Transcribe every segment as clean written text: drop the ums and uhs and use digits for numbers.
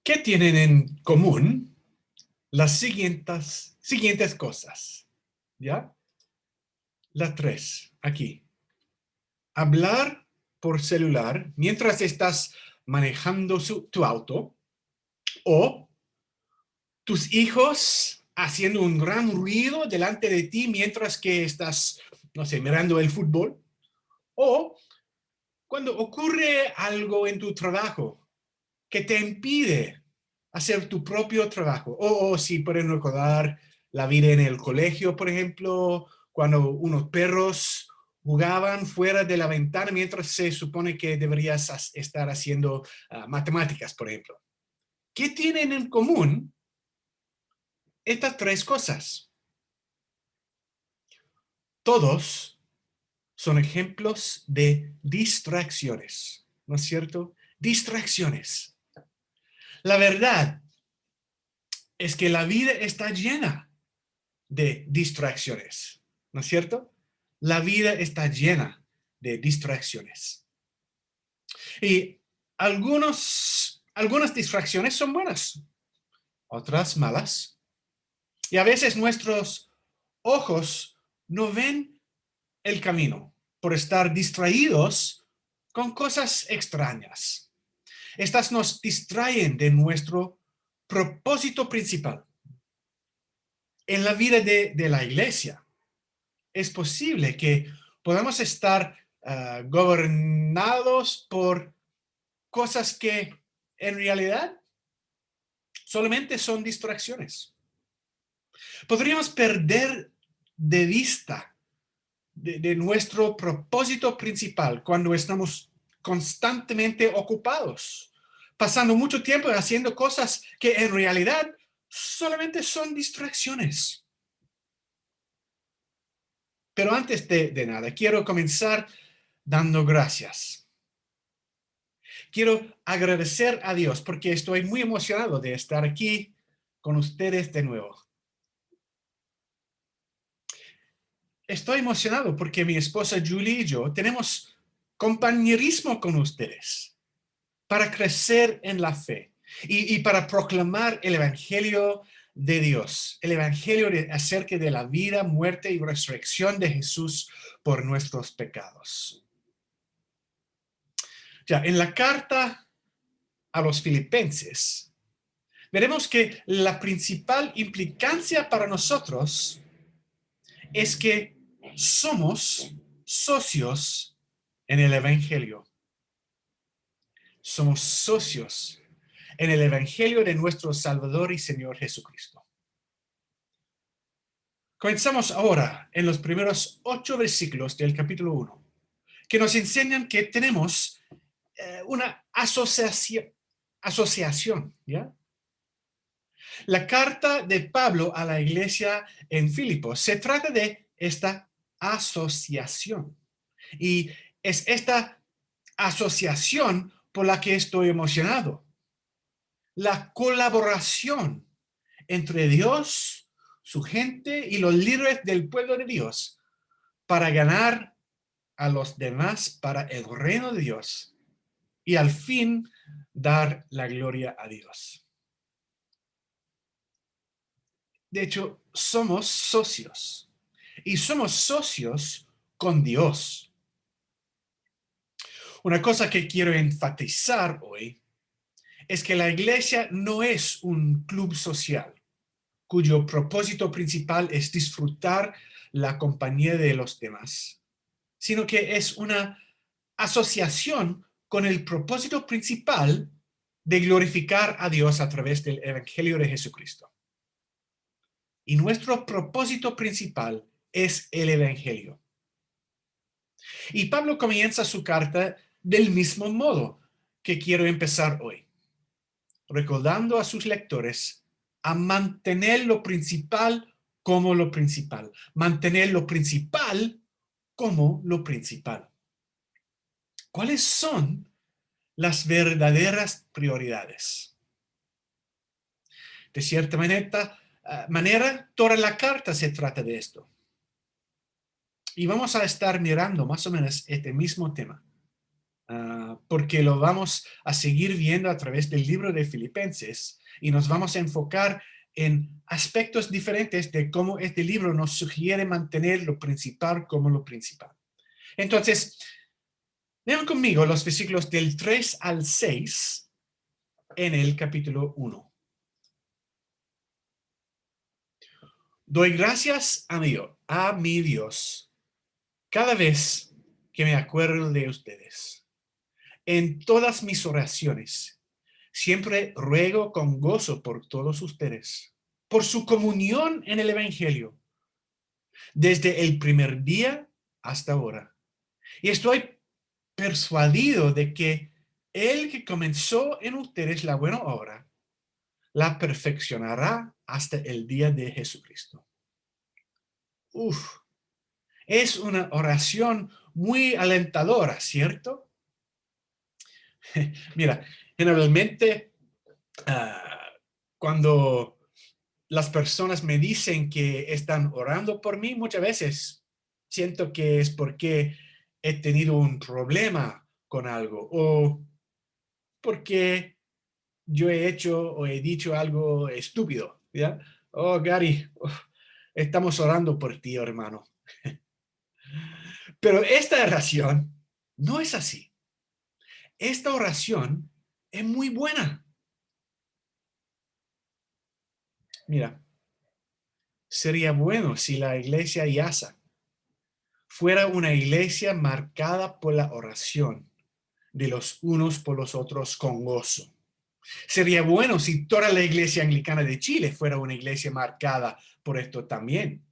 ¿Qué tienen en común las siguientes cosas? ¿Ya? Las tres, aquí. Hablar por celular mientras estás manejando tu auto, o tus hijos haciendo un gran ruido delante de ti mientras que estás, no sé, mirando el fútbol, o cuando ocurre algo en tu trabajo que te impide hacer tu propio trabajo. O si pueden recordar la vida en el colegio, por ejemplo, cuando unos perros jugaban fuera de la ventana mientras se supone que deberías estar haciendo matemáticas, por ejemplo. ¿Qué tienen en común estas tres cosas? Todos son ejemplos de distracciones, ¿no es cierto? Distracciones. La verdad es que la vida está llena de distracciones, ¿no es cierto? La vida está llena de distracciones. Y algunas distracciones son buenas, otras malas. Y a veces nuestros ojos no ven el camino por estar distraídos con cosas extrañas. Estas nos distraen de nuestro propósito principal. En la vida de la iglesia, es posible que podamos estar gobernados por cosas que en realidad solamente son distracciones. Podríamos perder de vista de nuestro propósito principal cuando estamos constantemente ocupados, pasando mucho tiempo haciendo cosas que en realidad solamente son distracciones. Pero antes de nada, quiero comenzar dando gracias. Quiero agradecer a Dios porque estoy muy emocionado de estar aquí con ustedes de nuevo. Estoy emocionado porque mi esposa Julie y yo tenemos compañerismo con ustedes para crecer en la fe y para proclamar el Evangelio de Dios, el Evangelio acerca de la vida, muerte y resurrección de Jesús por nuestros pecados. Ya, en la carta a los Filipenses, veremos que la principal implicancia para nosotros es que somos socios en el Evangelio. Somos socios en el Evangelio de nuestro Salvador y Señor Jesucristo. Comenzamos ahora en los primeros 8 versículos del capítulo 1, que nos enseñan que tenemos una asociación, ¿ya? La carta de Pablo a la iglesia en Filipos se trata de esta asociación. Y es esta asociación por la que estoy emocionado. La colaboración entre Dios, su gente y los líderes del pueblo de Dios para ganar a los demás para el reino de Dios y al fin dar la gloria a Dios. De hecho, somos socios y somos socios con Dios. Una cosa que quiero enfatizar hoy es que la iglesia no es un club social cuyo propósito principal es disfrutar la compañía de los demás, sino que es una asociación con el propósito principal de glorificar a Dios a través del Evangelio de Jesucristo. Y nuestro propósito principal es el Evangelio. Y Pablo comienza su carta del mismo modo que quiero empezar hoy, recordando a sus lectores a mantener lo principal como lo principal, mantener lo principal como lo principal. ¿Cuáles son las verdaderas prioridades? De cierta manera, toda la carta se trata de esto. Y vamos a estar mirando más o menos este mismo tema. porque lo vamos a seguir viendo a través del libro de Filipenses y nos vamos a enfocar en aspectos diferentes de cómo este libro nos sugiere mantener lo principal como lo principal. Entonces, vean conmigo los versículos del 3 al 6 en el capítulo 1. Doy gracias a mi Dios cada vez que me acuerdo de ustedes. En todas mis oraciones, siempre ruego con gozo por todos ustedes, por su comunión en el Evangelio, desde el primer día hasta ahora. Y estoy persuadido de que el que comenzó en ustedes la buena obra, la perfeccionará hasta el día de Jesucristo. Uf, es una oración muy alentadora, ¿cierto? Mira, generalmente cuando las personas me dicen que están orando por mí, muchas veces siento que es porque he tenido un problema con algo o porque yo he hecho o he dicho algo estúpido, ¿ya? Oh, Gary, estamos orando por ti, hermano. Pero esta oración no es así. Esta oración es muy buena. Mira, sería bueno si la iglesia Yasa fuera una iglesia marcada por la oración de los unos por los otros con gozo. Sería bueno si toda la iglesia anglicana de Chile fuera una iglesia marcada por esto también.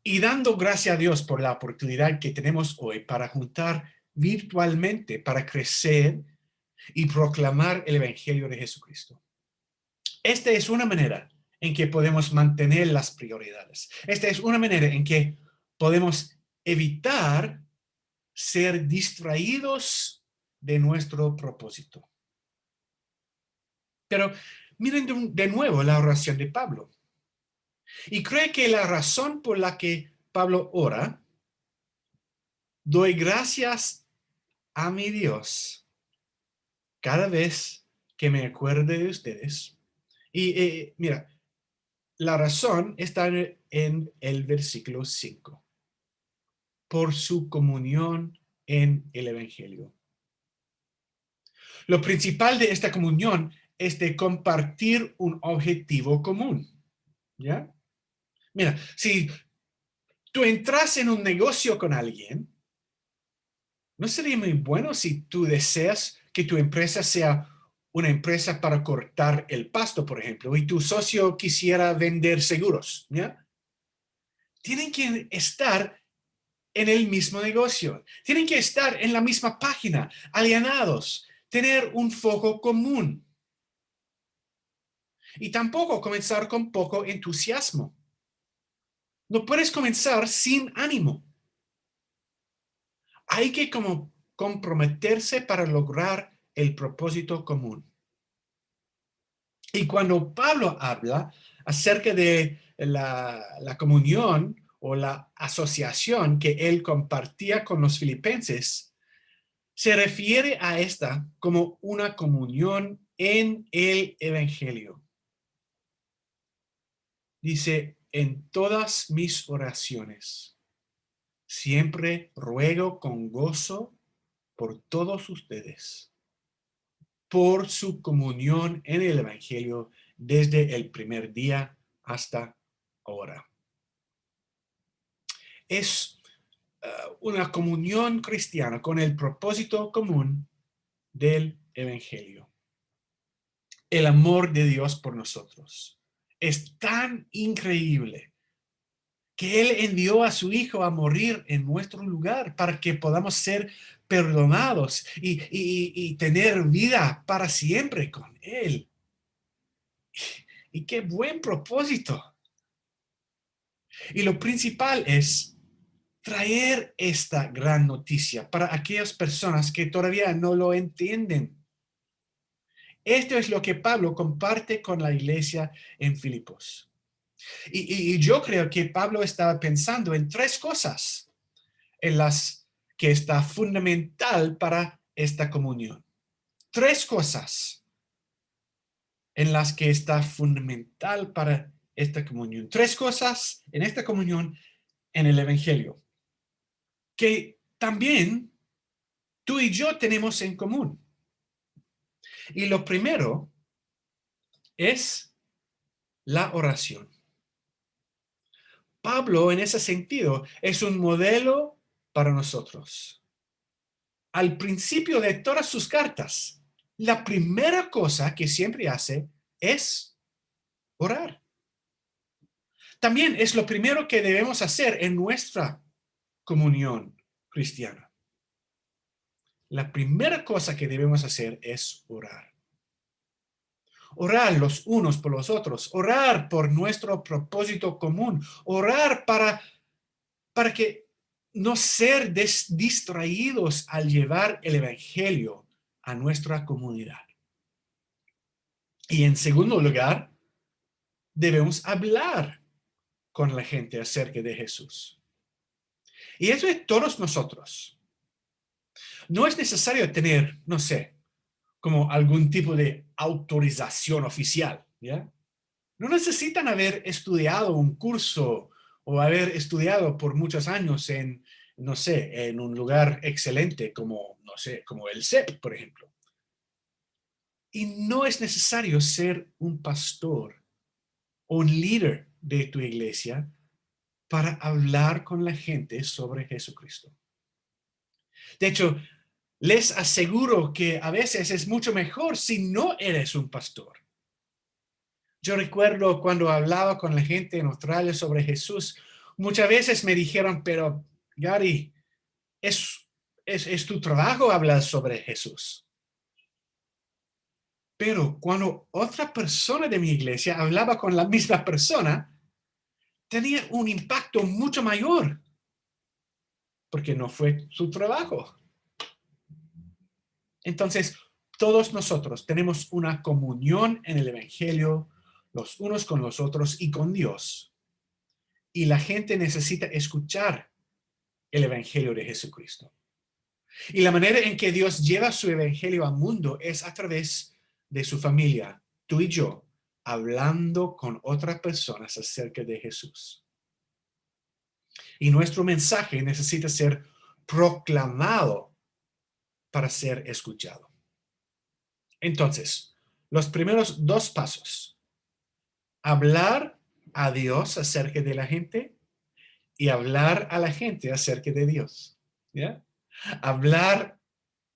Y dando gracias a Dios por la oportunidad que tenemos hoy para juntar virtualmente, para crecer y proclamar el Evangelio de Jesucristo. Esta es una manera en que podemos mantener las prioridades. Esta es una manera en que podemos evitar ser distraídos de nuestro propósito. Pero miren de nuevo la oración de Pablo. Y creo que la razón por la que Pablo ora, doy gracias a mi Dios cada vez que me acuerde de ustedes. Y mira, la razón está en el versículo 5. Por su comunión en el Evangelio. Lo principal de esta comunión es de compartir un objetivo común. ¿Ya? Mira, si tú entras en un negocio con alguien, ¿no sería muy bueno si tú deseas que tu empresa sea una empresa para cortar el pasto, por ejemplo, y tu socio quisiera vender seguros? ¿Ya? Tienen que estar en el mismo negocio. Tienen que estar en la misma página, alienados, tener un foco común. Y tampoco comenzar con poco entusiasmo. No puedes comenzar sin ánimo. Hay que comprometerse para lograr el propósito común. Y cuando Pablo habla acerca de la comunión o la asociación que él compartía con los filipenses, se refiere a esta como una comunión en el Evangelio. Dice, en todas mis oraciones, siempre ruego con gozo por todos ustedes, por su comunión en el Evangelio desde el primer día hasta ahora. Es una comunión cristiana con el propósito común del Evangelio. El amor de Dios por nosotros es tan increíble que Él envió a su Hijo a morir en nuestro lugar para que podamos ser perdonados y tener vida para siempre con Él. Y qué buen propósito. Y lo principal es traer esta gran noticia para aquellas personas que todavía no lo entienden. Esto es lo que Pablo comparte con la iglesia en Filipos. Y yo creo que Pablo estaba pensando en tres cosas en las que está fundamental para esta comunión. Tres cosas en las que está fundamental para esta comunión. Tres cosas en esta comunión en el Evangelio que también tú y yo tenemos en común. Y lo primero es la oración. Pablo, en ese sentido, es un modelo para nosotros. Al principio de todas sus cartas, la primera cosa que siempre hace es orar. También es lo primero que debemos hacer en nuestra comunión cristiana. La primera cosa que debemos hacer es orar. Orar los unos por los otros, orar por nuestro propósito común, orar para que no ser distraídos al llevar el evangelio a nuestra comunidad. Y en segundo lugar, debemos hablar con la gente acerca de Jesús. Y eso es todos nosotros. No es necesario tener, no sé, como algún tipo de autorización oficial, ¿ya? No necesitan haber estudiado un curso o haber estudiado por muchos años en, no sé, en un lugar excelente como, no sé, como el CEP, por ejemplo. Y no es necesario ser un pastor o un líder de tu iglesia para hablar con la gente sobre Jesucristo. De hecho, les aseguro que a veces es mucho mejor si no eres un pastor. Yo recuerdo cuando hablaba con la gente en Australia sobre Jesús, muchas veces me dijeron, pero Gary, es tu trabajo hablar sobre Jesús. Pero cuando otra persona de mi iglesia hablaba con la misma persona, tenía un impacto mucho mayor, porque no fue su trabajo. Entonces, todos nosotros tenemos una comunión en el Evangelio, los unos con los otros y con Dios. Y la gente necesita escuchar el Evangelio de Jesucristo. Y la manera en que Dios lleva su Evangelio al mundo es a través de su familia, tú y yo, hablando con otras personas acerca de Jesús. Y nuestro mensaje necesita ser proclamado para ser escuchado. Entonces, los primeros dos pasos: hablar a Dios acerca de la gente y hablar a la gente acerca de Dios. ¿Ya? Hablar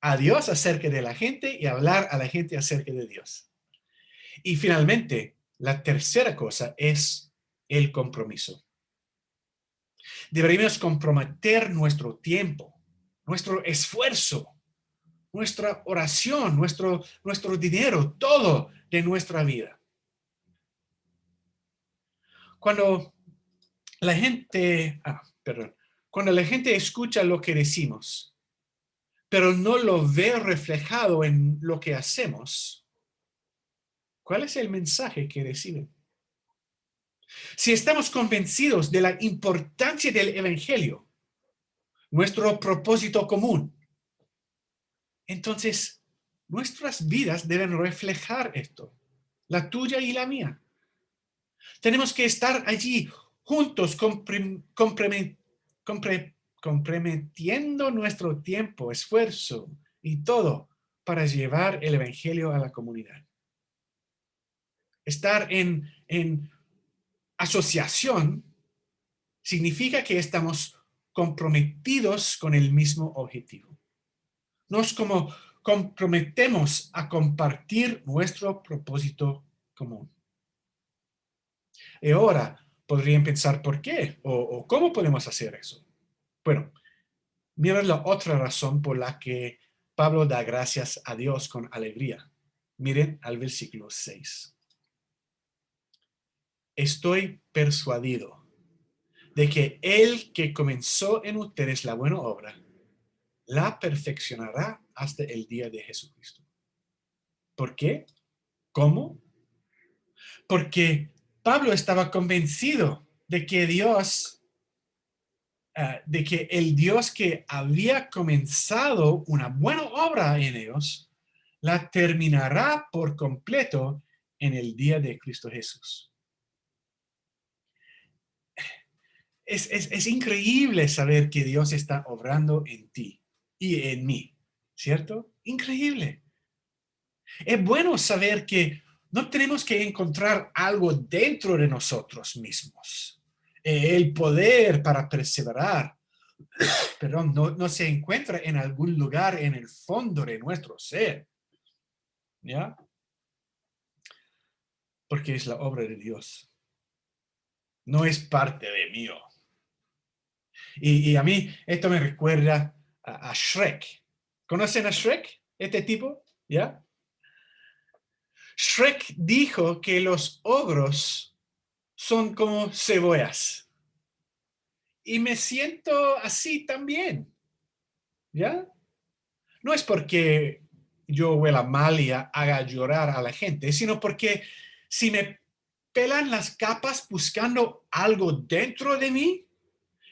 a Dios acerca de la gente y hablar a la gente acerca de Dios. Y finalmente, la tercera cosa es el compromiso. Deberíamos comprometer nuestro tiempo, nuestro esfuerzo, nuestra oración, nuestro dinero, todo de nuestra vida. Cuando la gente, cuando la gente escucha lo que decimos, pero no lo ve reflejado en lo que hacemos, ¿cuál es el mensaje que reciben? Si estamos convencidos de la importancia del evangelio, nuestro propósito común, entonces nuestras vidas deben reflejar esto, la tuya y la mía. Tenemos que estar allí juntos, comprometiendo nuestro tiempo, esfuerzo y todo para llevar el evangelio a la comunidad. Estar en asociación significa que estamos comprometidos con el mismo objetivo. Nos comprometemos a compartir nuestro propósito común. Y ahora podrían pensar por qué o cómo podemos hacer eso. Bueno, mira la otra razón por la que Pablo da gracias a Dios con alegría. Miren al versículo 6. Estoy persuadido de que el que comenzó en ustedes la buena obra, la perfeccionará hasta el día de Jesucristo. ¿Por qué? ¿Cómo? Porque Pablo estaba convencido de que Dios de que el Dios que había comenzado una buena obra en ellos, la terminará por completo en el día de Cristo Jesús. Es increíble saber que Dios está obrando en ti y en mí, ¿cierto? Increíble. Es bueno saber que no tenemos que encontrar algo dentro de nosotros mismos. El poder para perseverar, perdón, no se encuentra en algún lugar en el fondo de nuestro ser, ¿ya? Porque es la obra de Dios. No es parte de mí. Y a mí esto me recuerda a Shrek. ¿Conocen a Shrek? Este tipo, ¿ya? Shrek dijo que los ogros son como cebollas. Y me siento así también, ¿ya? No es porque yo huela mal y haga llorar a la gente, sino porque si me pelan las capas buscando algo dentro de mí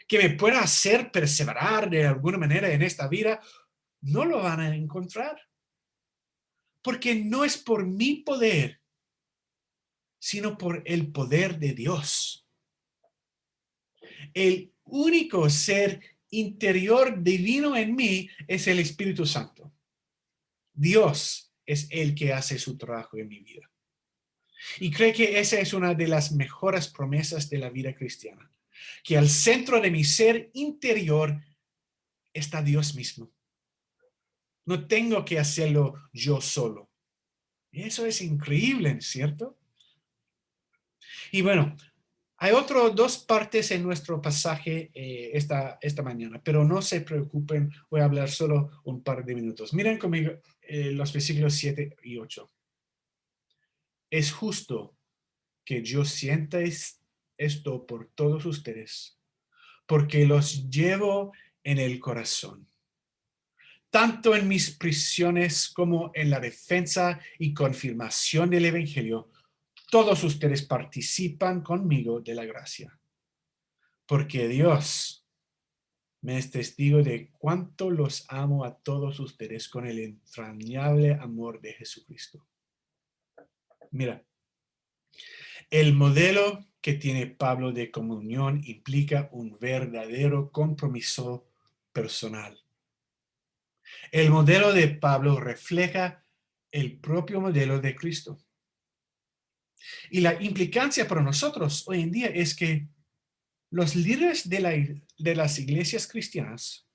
que me pueda hacer perseverar de alguna manera en esta vida, no lo van a encontrar. Porque no es por mi poder, sino por el poder de Dios. El único ser interior divino en mí es el Espíritu Santo. Dios es el que hace su trabajo en mi vida. Y creo que esa es una de las mejores promesas de la vida cristiana, que al centro de mi ser interior está Dios mismo. No tengo que hacerlo yo solo. Y eso es increíble, ¿cierto? Y bueno, hay dos partes en nuestro pasaje esta mañana, pero no se preocupen, voy a hablar solo un par de minutos. Miren conmigo los versículos 7 y 8. Es justo que yo sienta esto por todos ustedes, porque los llevo en el corazón, tanto en mis prisiones como en la defensa y confirmación del Evangelio. Todos ustedes participan conmigo de la gracia, porque Dios me es testigo de cuánto los amo a todos ustedes con el entrañable amor de Jesucristo. Mira, el modelo que tiene Pablo de comunión implica un verdadero compromiso personal. El modelo de Pablo refleja el propio modelo de Cristo. Y la implicancia para nosotros hoy en día es que los líderes de las iglesias cristianas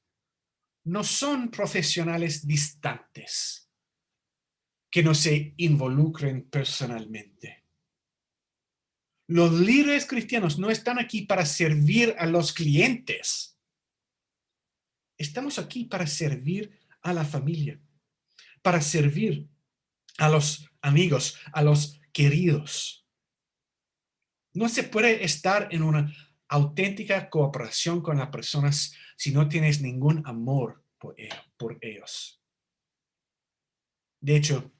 no son profesionales distantes que no se involucren personalmente. Los líderes cristianos no están aquí para servir a los clientes. Estamos aquí para servir a la familia, para servir a los amigos, a los queridos. No se puede estar en una auténtica cooperación con las personas si no tienes ningún amor por ellos. De hecho,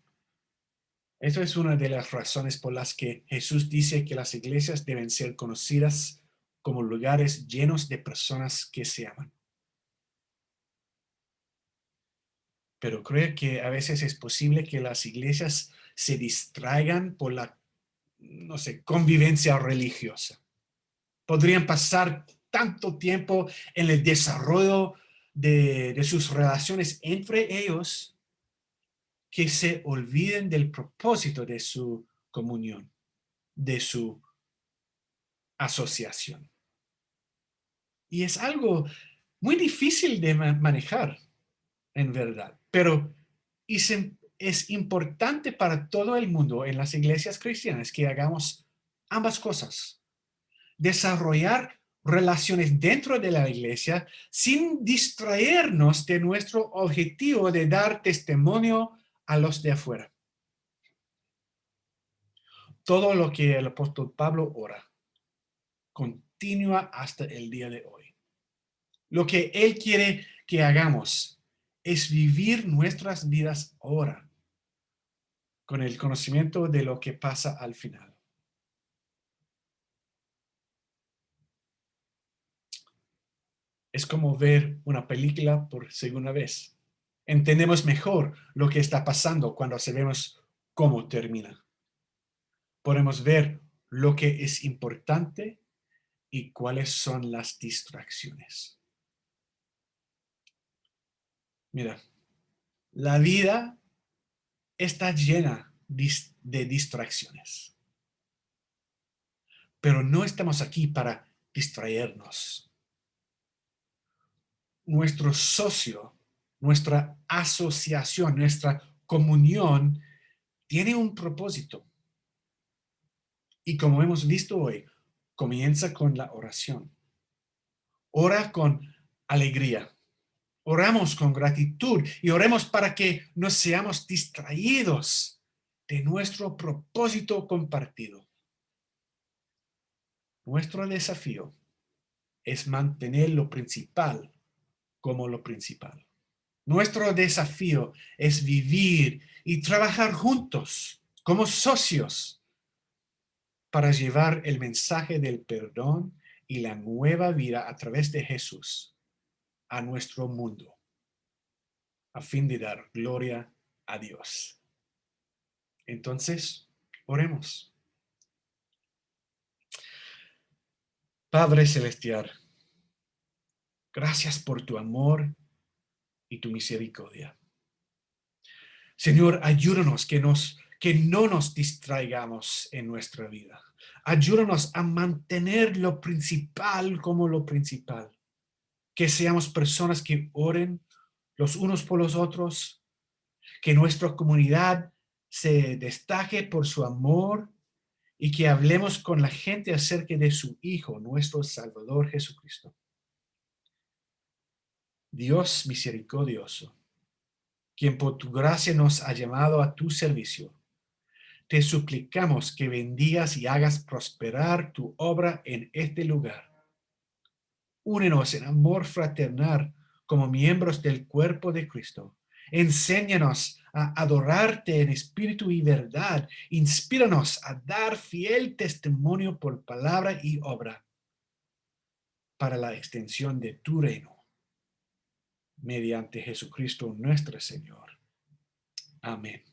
esto es una de las razones por las que Jesús dice que las iglesias deben ser conocidas como lugares llenos de personas que se aman. Pero creo que a veces es posible que las iglesias se distraigan por la, no sé, convivencia religiosa. Podrían pasar tanto tiempo en el desarrollo de sus relaciones entre ellos que se olviden del propósito de su comunión, de su asociación. Y es algo muy difícil de manejar, en verdad, pero es importante para todo el mundo en las iglesias cristianas que hagamos ambas cosas. Desarrollar relaciones dentro de la iglesia sin distraernos de nuestro objetivo de dar testimonio a los de afuera. Todo lo que el apóstol Pablo ora continúa hasta el día de hoy. Lo que él quiere que hagamos es vivir nuestras vidas ahora con el conocimiento de lo que pasa al final. Es como ver una película por segunda vez. Entendemos mejor lo que está pasando cuando sabemos cómo termina. Podemos ver lo que es importante y cuáles son las distracciones. Mira, la vida está llena de distracciones, pero no estamos aquí para distraernos. Nuestro socio, nuestra asociación, nuestra comunión tiene un propósito. Y como hemos visto hoy, comienza con la oración. Ora con alegría. Oramos con gratitud y oremos para que no seamos distraídos de nuestro propósito compartido. Nuestro desafío es mantener lo principal como lo principal. Nuestro desafío es vivir y trabajar juntos como socios para llevar el mensaje del perdón y la nueva vida a través de Jesús a nuestro mundo, a fin de dar gloria a Dios. Entonces, oremos. Padre Celestial, gracias por tu amor y tu misericordia. Señor, ayúdanos que no nos distraigamos en nuestra vida. Ayúdanos a mantener lo principal como lo principal. Que seamos personas que oren los unos por los otros, que nuestra comunidad se destaque por su amor y que hablemos con la gente acerca de su Hijo, nuestro Salvador Jesucristo. Dios misericordioso, quien por tu gracia nos ha llamado a tu servicio, te suplicamos que bendigas y hagas prosperar tu obra en este lugar. Únenos en amor fraternal como miembros del cuerpo de Cristo. Enséñanos a adorarte en espíritu y verdad. Inspíranos a dar fiel testimonio por palabra y obra para la extensión de tu reino. Mediante Jesucristo nuestro Señor. Amén.